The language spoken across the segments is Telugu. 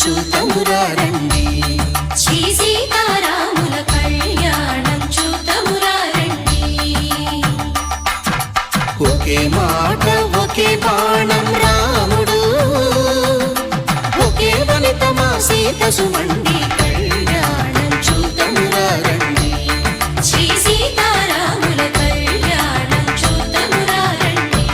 చూతమురారండి. శ్రీ సీతారాముల కళ్యాణం చూతమురారండి. ఒకే మాట ఒకే బాణం రాముడు, ఒకే వనిత మా సీత సుమండి కళ్యాణం చూతమురారండి. శ్రీ సీతారాముల కళ్యాణం చూతమురారండి.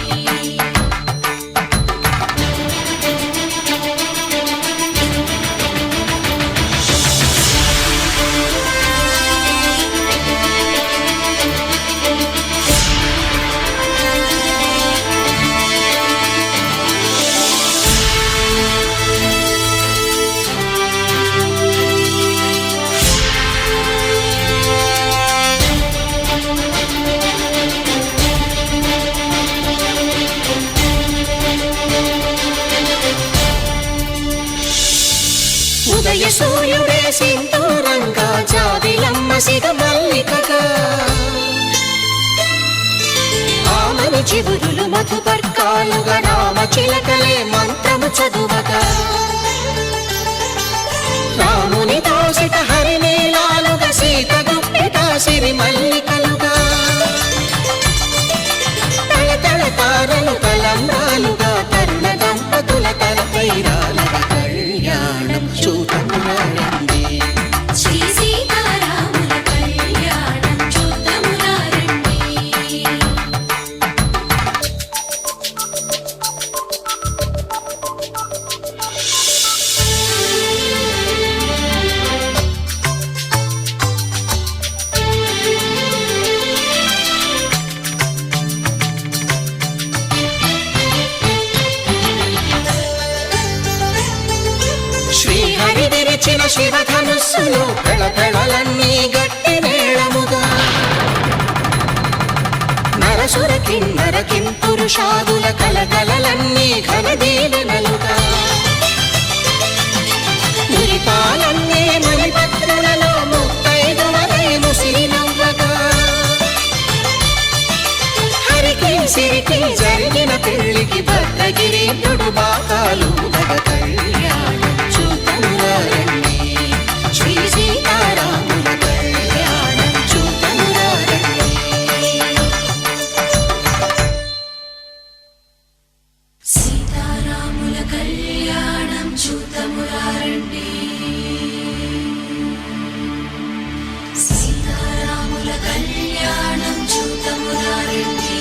ఉదయ సూర్యుడే సింధూరంగా, జాబిలమ్మ సిగ మల్లికగా, ఆమని చిగురులు మధుపర్కాలుగా, రామ చిలకలే మంత్రము చదువగా, రాముని దోసిట హరినీలాలుగా, సీత గుప్పిట సిరి మల్లికలుగా, తళతళ తారలు తలంబ్రాలుగా, తరుణ దంపతుల తలపైరాలుగా కళ్యాణం చూతమురారండి. శ్రీ సీతారాముల కళ్యాణం చూతమురారండి. శ్రీహరి విరిచిన శివధనుస్సులో పెళపెళలన్నీ గట్టి మేళముగా, నరసుర కిన్నర కింపురుషాదుల కలకలలన్నీ ఘనదీవెనలుగా, మురిపాలన్నీ మణిపత్రులలో ముత్తైదువలై ముసిరి నవ్వగా, హరికి సిరికి జరిగిన పెళ్లికి భద్రగిరీంద్రుడు బాకాలు కళ్యాణం చూతమురారండి. శ్రీ సీతారాముల కళ్యాణం చూతమురారండి. సీతారాముల కళ్యాణం చూతమురారండి. సీతారాముల కళ్యాణం చూతమురారండి.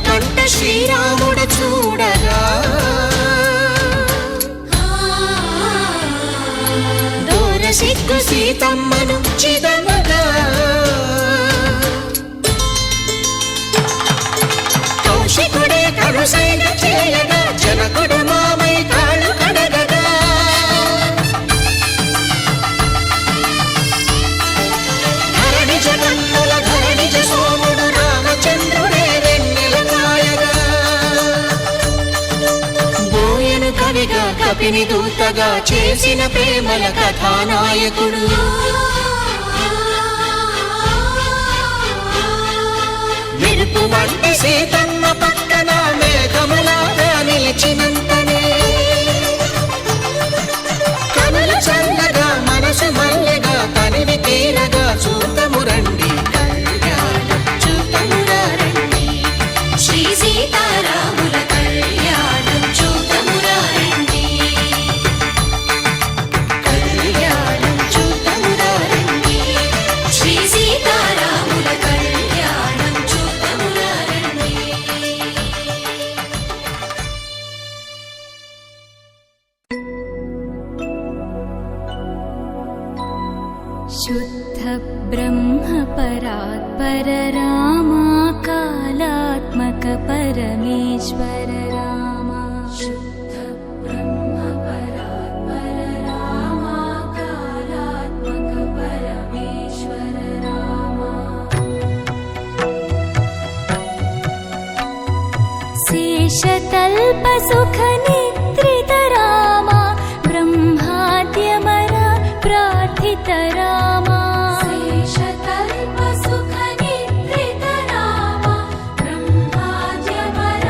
కంట శ్రీరాముడు చూడగా, దూర సిగ్గు సీతమ్మను చిదమగా, కౌశికుడే కరుసైన చేయగా, జనకుడు మామై కాళ్ళు కడగగా, ధరణి జగన్నుల ధరణిజ సోముడు రామచంద్రుడే కవిగా కపిని దూతగా చేసిన ప్రేమల కథానాయకుడు, మెరుపు వంటి సీతమ్మ పక్కన మేఘములాగా నిలిచినంతనే, కనులు చల్లగా మనసు మల్లెగా తనివి తీరగా చూతమురండి కళ్యాణం చూతమురారండి. శ్రీ సీతారాముల కళ్యాణం చూతమురారండి. కళ్యాణం చూతమురారండి. శ్రీ సీతారాముల కళ్యాణం చూతమురారండి. शुद्ध ब्रह्म परात्पर रामा कालात्मक परमेश्वर रामा शुद्ध ब्रह्म परात्पर रामा कालात्मक परमेश्वर रामा शेषतल्प सुख निद्रित रामा ब्रह्माद्यमर प्रार्थित रामा शेषतल्प सुख निद्रित रामा ब्रह्माद्यमर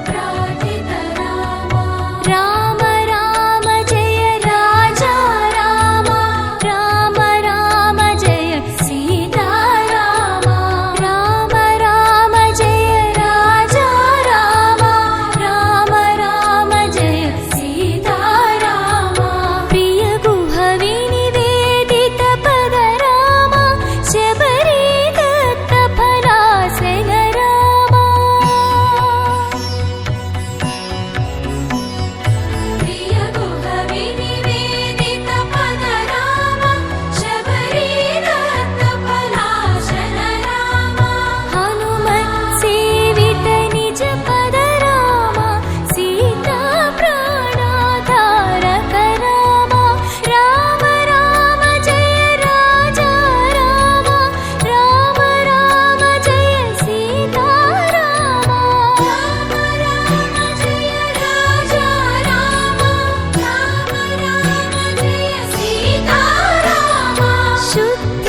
प्रार्थित रामा राम राम जय राजा रामा राम राम जय सीता रामा राम राम जय राजा रामा राम राम जय सीता रामा प्रिय गुहवि निवेदित पद रामा शबरी दत्त फलासन रामा प्रिय गुहवि निवेदित पद रामा शबरी दत्त फलासन रामा हनुमत् सेवित निज पद रामा सीता प्राणाधारक रामा राम राम जय राजा रामा राम राम जय सीता रामा राम राम जय राजा रामा राम राम जय सीता रामा शुद्ध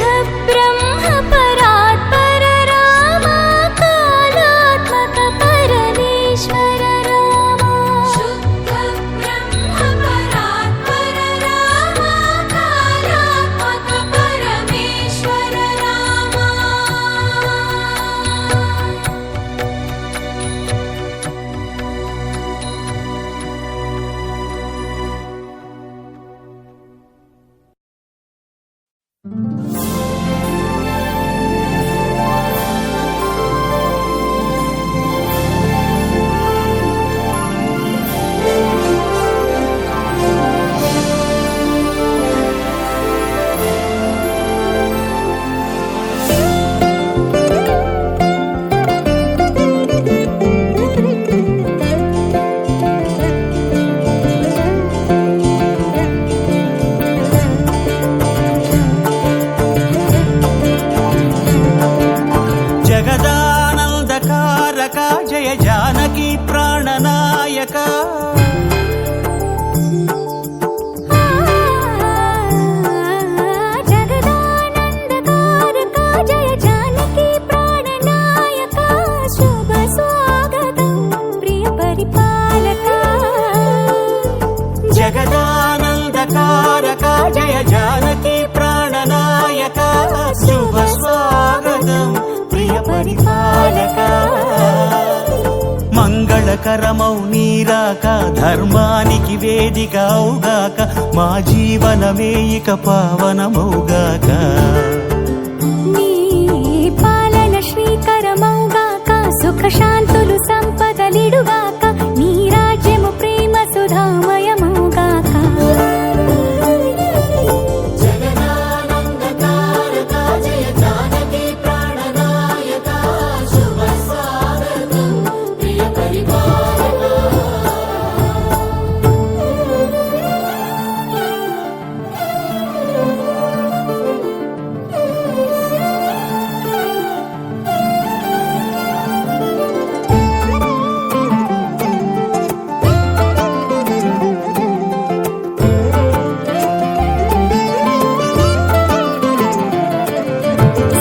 ब्रह्म परात्पर रामा कालात्मक परमेश्वर रामा शुद्ध ब्रह्म परात्पर रामा कालात्मक परमेश्वर रामा జగదానందకారక జయ జానకి ప్రాణనాయక जगदानन्दकारक जय जानकी प्राणनायक शुभ स्वागतं प्रिय परिपालक జగదానందకారక జయ జానకి ప్రాణనాయక శుభ స్వాగతం ప్రియ పరిపాలక మంగళకరమౌ నీరాక ధర్మానికి వేదిక అవుగాక మా జీవనమే ఇక పావనమౌగాక నీ పాలన శ్రీకరమౌగాక సుఖ శాంతులు సంపదలిడుగాక నీ రాజ్యము ప్రేమ సుధామయమౌగాక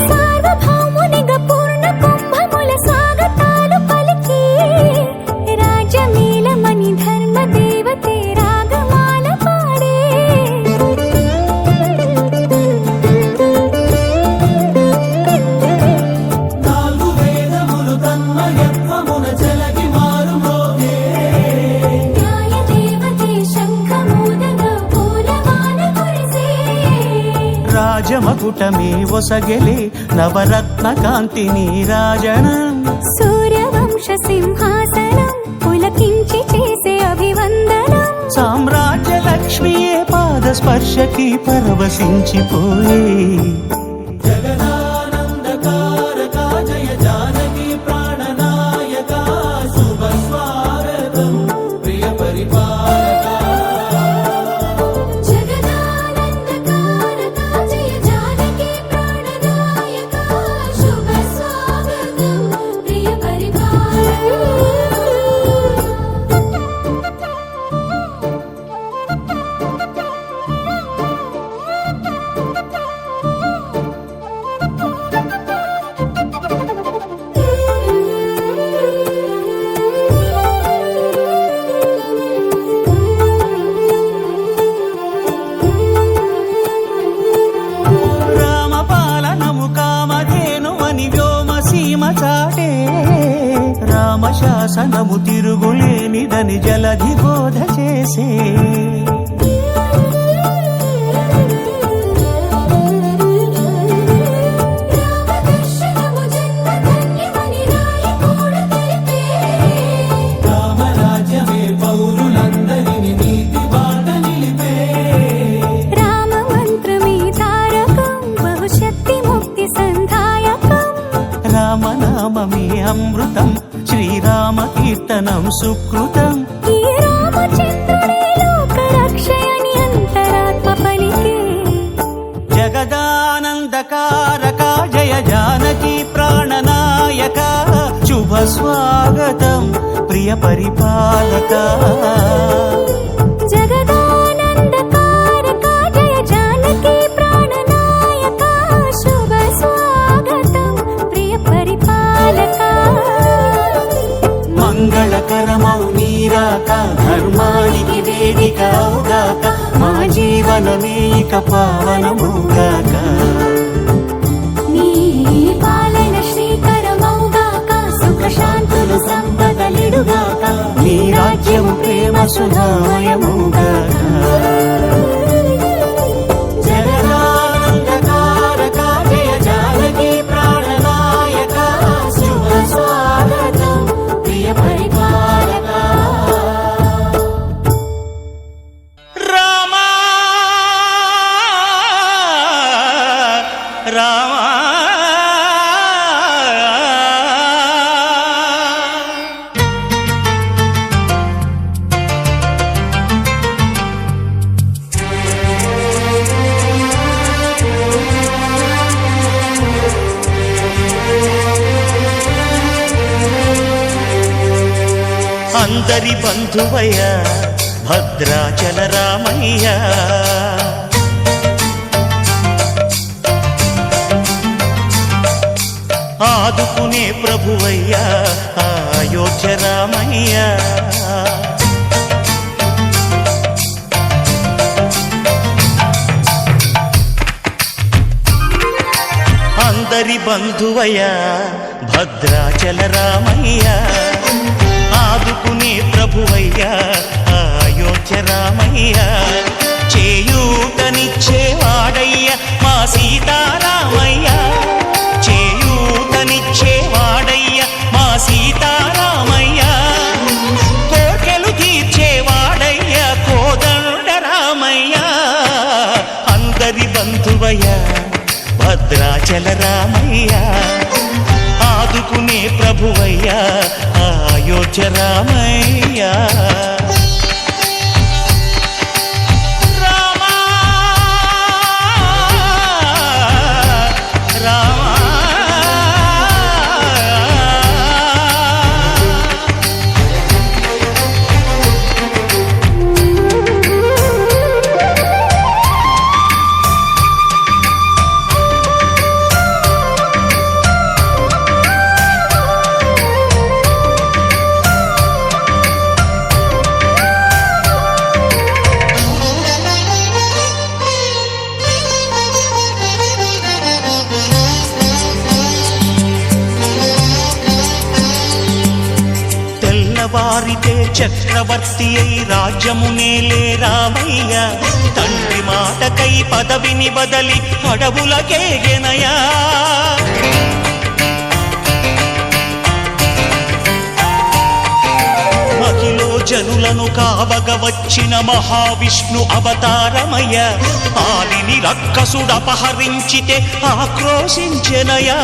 సార్వభౌమునిగా పూర్ణ కుంభముల స్వాగతాలు పలికి రాజమేళమని ధర్మ దేవతే రాగమాల పాడే నాలుగు వేదములు తన్మయత్వమున జలగి మారుమోగే న్యాయ దేవతే శంఖమూదగా పూలమాల కురిసే రాజమకుటమే ఒసగెలే నవరత్న కాంతి నీరాజనం సూర్యవంశ సింహాసనం పులకించి చేసే అభివందనం సామ్రాజ్య లక్ష్మియే పాద స్పర్శకి పరవశించిపోయే జగదానందకారక జయ జానకి ప్రాణనాయక శుభ స్వాగతం ప్రియ పరిపాలక జగదానందకారక జయ జానకి ప్రాణనాయక శుభ స్వాగతం ప్రియ పరిపాలక రామపాలనము కామధేనువని వ్యోమసీమ చాటే రామశాసనము తిరుగులేనిదని జలధి బోధ చేసే రామదర్శనము జన్మధన్యమని రాయకూడ తెలిపే రామరాజ్యమే పౌరులందరిని నీతి బాట నిలిపే రామమంత్రమే తారకం బహుశక్తి ముక్తి సంధాయకం రామనామమే అమృతం శ్రీరామ కీర్తనం సుకృతం ఈ రామచంద్రుడే లోకరక్షయని అంతరాత్మ పలికే జగదానందకారక జయ జానకి ప్రాణనాయక శుభ స్వాగతం ప్రియ పరిపాలక జగదానందకారక జయ జానకి ప్రాణనాయక శుభ స్వాగతం ప్రియ పరిపాలక మంగళకరమౌ నీరాక ధర్మానికి వేదిక అవుగాక మా జీవనమే ఇక పావనముగాక నీ పాలన శ్రీకరమౌగాక సుఖ శాంతులు సంపదలిడుగాక నీ రాజ్యము ప్రేమ సుధామయముగాక జగదానందకారక జయ జానకి ప్రాణనాయక శుభ స్వాగతం ప్రియ పరిపాలక రామా రామా అందరి బంధువయ్య భద్రాచల రామయ్య ఆదుకునే ప్రభువయ్య అయోధ్య రామయ్య అందరి బంధువయ్య భద్రాచల రామయ్య ఆదుకునే ప్రభువయ్య అయోధ్య రామయ్య చేయూతనిచ్చేవాడయ్య మా సీతారామయ్య చేయూతనిచ్చేవాడయ్య మా సీతారామయ్య కోర్కెలు తీర్చేవాడయ్య కోదండ రామయ్య అందరి బంధువయ్య భద్రాచల రామయ్య ఆదుకునే ప్రభువయ్య అయోధ్య రామయ్య రామా రామా వారితే చక్రవర్తి అయి రాజ్యమునేలే రామయ్య తండ్రి మాటకై పదవిని బదలి అడవులకేగెనయా మహిలో జనులను కావగ వచ్చిన మహావిష్ణు అవతారమయ. ఆలిని రక్కసుడపహరించితే ఆక్రోశించెనయా.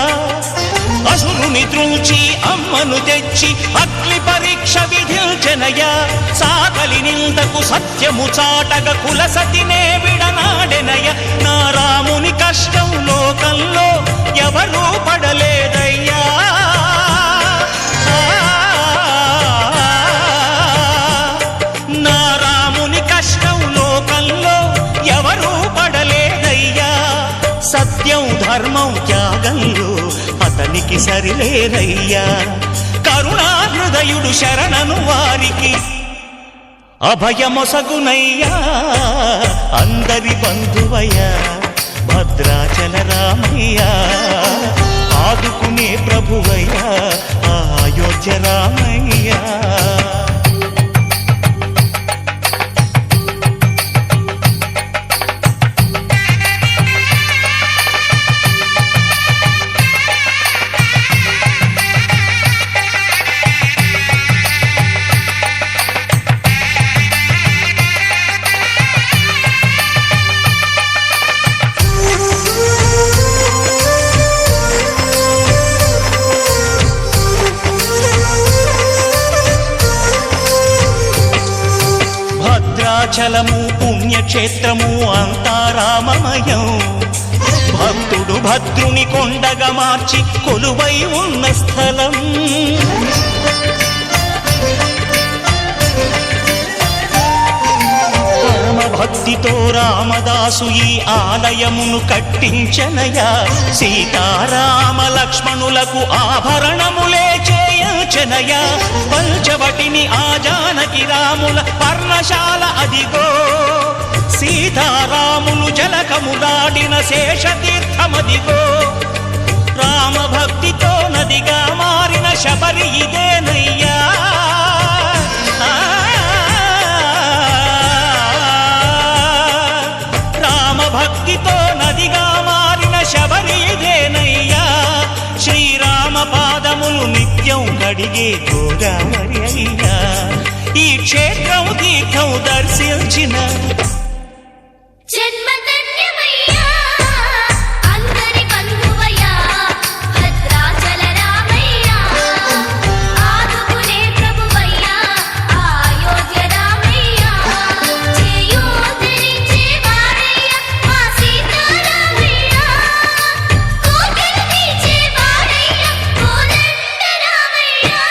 అసురుని త్రుంచి అమ్మను తెచ్చి అగ్ని పరీక్ష విధించెనయా. సాగలి నిందకు సత్యము చాటగ కులసతినే విడనాడెనయ. నా రాముని కష్టం లోకంలో ఎవరూ పడలేదయ్యా. నా రాముని కష్టం లోకంలో ఎవరూ పడలేదయ్యా. సత్యం ధర్మం త్యాగంలో అతనికి సరిలేరయ్యా. కరుణాహృదయుడు శరణను వారికి అభయమొసగునయ్యా. అందరి బంధువయ్యా భద్రాచల రామయ్య. ఆదుకునే ప్రభువయ్యా అయోధ్య రామయ్య. భద్రాచలము పుణ్యక్షేత్రము అంతా రామమయం. భక్తుడు భద్రుని కొండగా మార్చి కొలువై ఉన్న స్థలం. పరమ భక్తితో రామదాసు ఈ ఆలయమును కట్టించనయా. సీతారామ లక్ష్మణులకు ఆభరణములే చేయించనయా. పంచవటిని ఆ జానకి రాముల పర్ణశాల అదిగో. సీతారాములు జలకములాడిన శేషతీర్థమదిగో. రామభక్తితో నదిగా మారిన శబరి ఇదేనయ్యా. రామభక్తితో నదిగా మారిన శబరి ఇదేనయ్యా. శ్రీరామ పాదములు నిత్యం కడిగే గోదావరి అయ్యా. ఈ క్షేత్రం తీర్థం దర్శించిన జన్మధన్యమయ్యా. అందరి బంధువయ్యా భద్రాచల రామయ్యా. ఆదుకునే ప్రభువయ్యా అయోధ్య రామయ్యా. చేయూతనిచ్చే వాడయ్యా మా సీతారామయ్యా. కోటలు తీర్చే వాడయ్యా కోదండ రామయ్యా.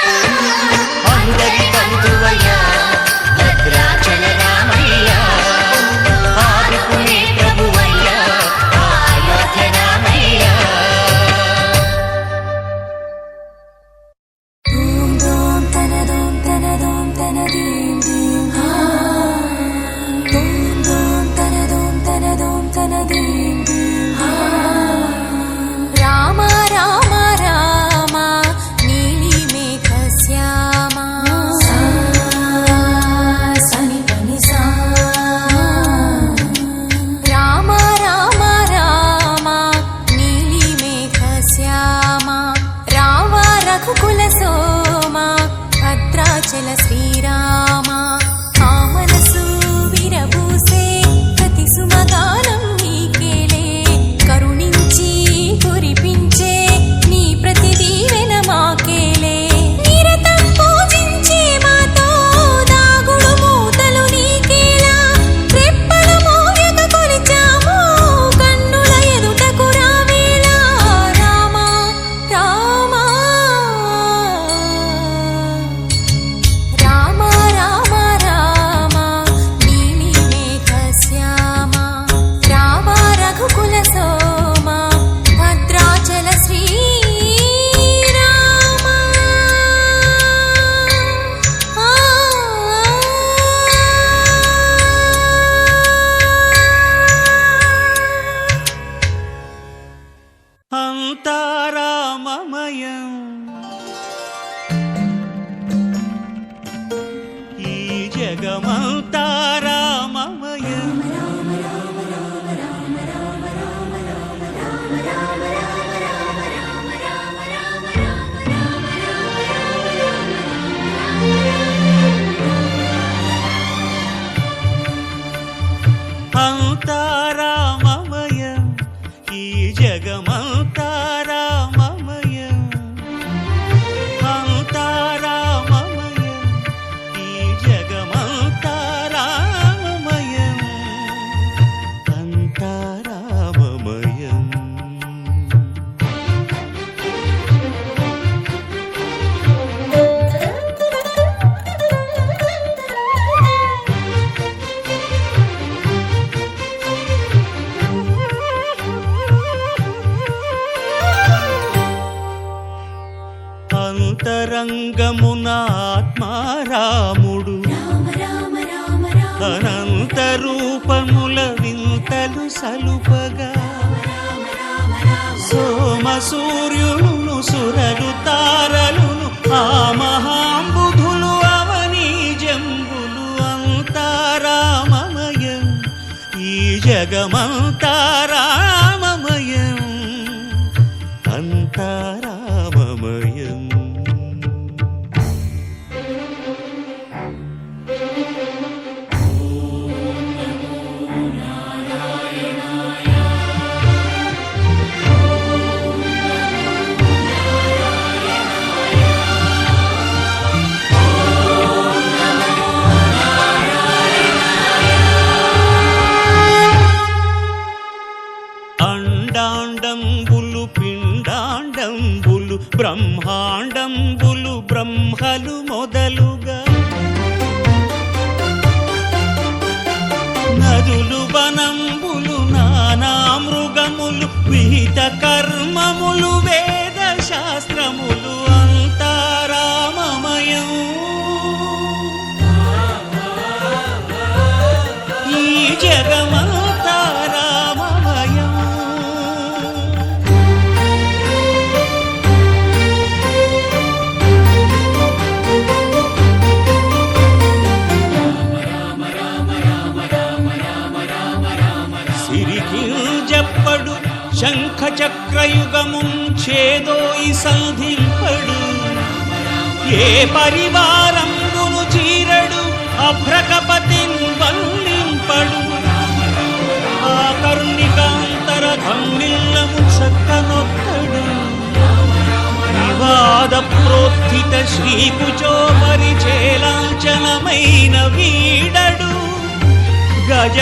అందరి బంధువయ్యా భద్రాచల రామయ్య. ఆదుకునే ప్రభువయ్యా అయోధ్య రామయ్య. ఓం దోం తనదోం తనదోం తనదీం దీం హా. ఓం దోం తనదోం తనదోం తనదీం దీం హా. రామ రామ రామ నీలి మేఘ శ్యామ. సని పని సా. రామ రామ రామ నీలి మేఘ శ్యామ. రామ రఘుకుల సోమ భద్రాచల శ్రీరామ. ఆ మనసు విరబూసే ప్రతి సుమగానం నీకేలే. కరుణించి కురిపించే నీ ప్రతి దీవెన మాకేలే. నిరతం పూజించే మాతో దాగుడు మూతలు నీకేలా. రెప్పలు మోయక కొలిచాము కన్నుల ఎదుటకు రావేలా. రామ రామ రామ రామ రామ నీలి మేఘ శ్యామ. రామ రఘుకుల సోమ భద్రాచల శ్రీరామ. అంతా రామమయం. ఈ జగమంతా రామమయం. అంతారామమయం ఈ జగమంతారామమయం అంతారామమయం ఈ జగమంతారామమయం అంతారామమయం. అంతరంగమున ఆత్మారాముడు రామ రామ రామ రామ అనంత రూపముల వింతలు సలుపగా సోమ సూర్యులను సురలు తారలును ఆ మహాంబుధులు అవనీ జంబులు అంతారామమయం ఈ జగమంతారామమయం అంతారామమయం. అండాండంబులు పిండాండంబులు బ్రహ్మాండంబులు బ్రహ్మలు మొదలుగా నదులు వనంబులు నానా మృగములు విహిత కర్మములు వేద శాస్త్రములు అంతారామమయం ఈ జగమంతారామమయం. సిరికింజప్పడు శంఖ చక్రయుగమున్ చేదోయి సంధింపడు ఏ పరివారంబును చీరడు అభ్రకపతిన్ వల్లింపడు ఆ కర్ణికాంతర ధమ్మిల్లము చక్కనొక్కడు వివాద ప్రోత్థిత శ్రీకుచో పరిచేలాంఛనమైన వీడడు గజ